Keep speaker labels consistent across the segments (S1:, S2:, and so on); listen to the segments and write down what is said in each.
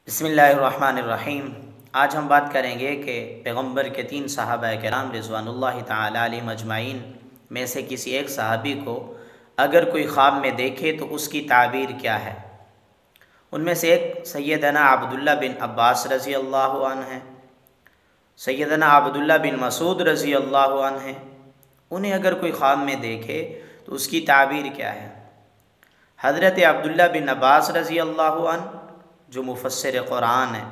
S1: بسم اللہ الرحمن الرحیم۔ آج ہم بات کریں گے کہ پیغمبر کے 3 صحابہ کرام رضوان اللہ تعالی علیہم اجمعین میں سے کسی ایک صحابی کو اگر کوئی خواب میں دیکھے تو اس کی تعبیر کیا ہے۔ ان میں سے ایک سیدنا عبداللہ بن عباس رضی اللہ عنہ ہیں، سیدنا عبداللہ بن مسعود رضی اللہ عنہ ہیں۔ انہیں اگر کوئی خواب میں دیکھے تو اس کی تعبیر کیا ہے۔ حضرت عبداللہ بن عباس رضی اللہ عنہ جو مفسر قرآن ہیں،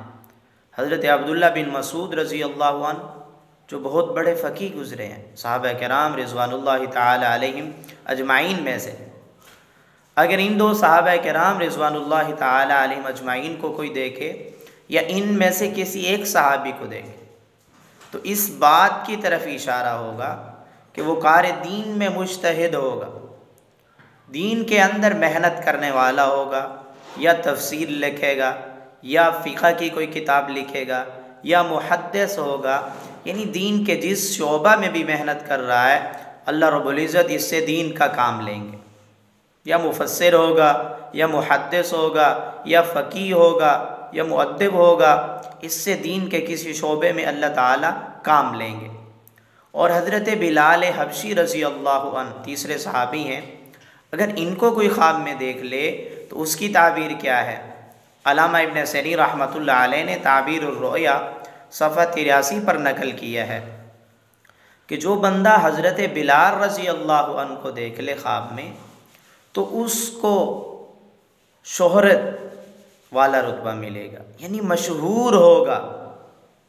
S1: حضرت عبداللہ بن مسعود رضی اللہ عنہ جو بہت بڑے فقیہ گزرے ہیں، صحابہ کرام رضوان اللہ تعالی علیہم اجمعین میں سے، اگر ان 2 صحابہ کرام رضوان اللہ تعالی علیہم اجمعین کو کوئی دیکھے یا ان میں سے کسی ایک صحابی کو دیکھے تو اس بات کی طرف اشارہ ہوگا کہ وہ کار دین میں مجتہد ہوگا، دین کے اندر محنت کرنے والا ہوگا، یا تفسیر لکھے گا، یا فقہ کی کوئی کتاب لکھے گا، یا محدث ہوگا، یعنی دین کے جس شعبہ میں بھی محنت کر رہا ہے اللہ رب العزت اس سے دین کا کام لیں گے۔ یا مفسر ہوگا، یا محدث ہوگا، یا فقیہ ہوگا، یا مؤدب ہوگا، اس سے دین کے کسی شعبے میں اللہ تعالیٰ کام لیں گے۔ اور حضرت بلال حبشی رضی اللہ عنہ تیسرے صحابی ہیں، اگر ان کو کوئی خواب میں دیکھ لے تو اس کی تعبیر کیا ہے۔ علامہ ابن سیرین رحمۃ اللہ علیہ نے تعبیر الرؤیا صفحہ 83 پر نقل کیا ہے کہ جو بندہ حضرت بلال رضی اللہ عنہ کو دیکھ لے خواب میں تو اس کو شہرت والا رتبہ ملے گا، یعنی مشہور ہوگا،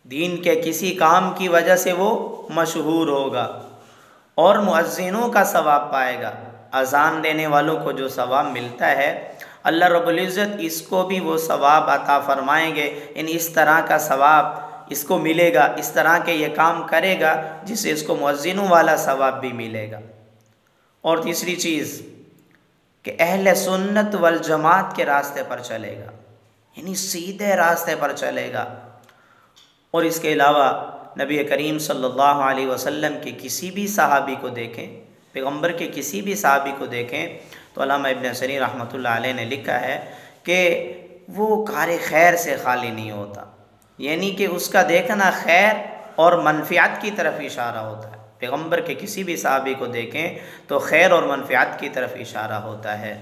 S1: دین کے کسی کام کی وجہ سے وہ مشہور ہوگا، اور مؤذنوں کا ثواب پائے گا۔ اذان دینے والوں کو جو ثواب ملتا ہے اللہ رب العزت اس کو بھی وہ ثواب عطا فرمائیں گے، یعنی اس طرح کا ثواب اس کو ملے گا، اس طرح کے یہ کام کرے گا جس سے اس کو مؤذنوں والا ثواب بھی ملے گا۔ اور تیسری چیز کہ اہل سنت والجماعت کے راستے پر چلے گا، یعنی سیدھے راستے پر چلے گا۔ اور اس کے علاوہ نبی کریم صلی اللہ علیہ وسلم کے کسی بھی صحابی کو دیکھیں، پیغمبر کے کسی بھی صحابی کو دیکھیں تو علامہ ابن سیرین رحمۃ اللہ علیہ نے لکھا ہے کہ وہ کار خیر سے خالی نہیں ہوتا، یعنی کہ اس کا دیکھنا خیر اور منفعت کی طرف اشارہ ہوتا ہے۔ پیغمبر کے کسی بھی صحابی کو دیکھیں تو خیر اور منفعت کی طرف اشارہ ہوتا ہے۔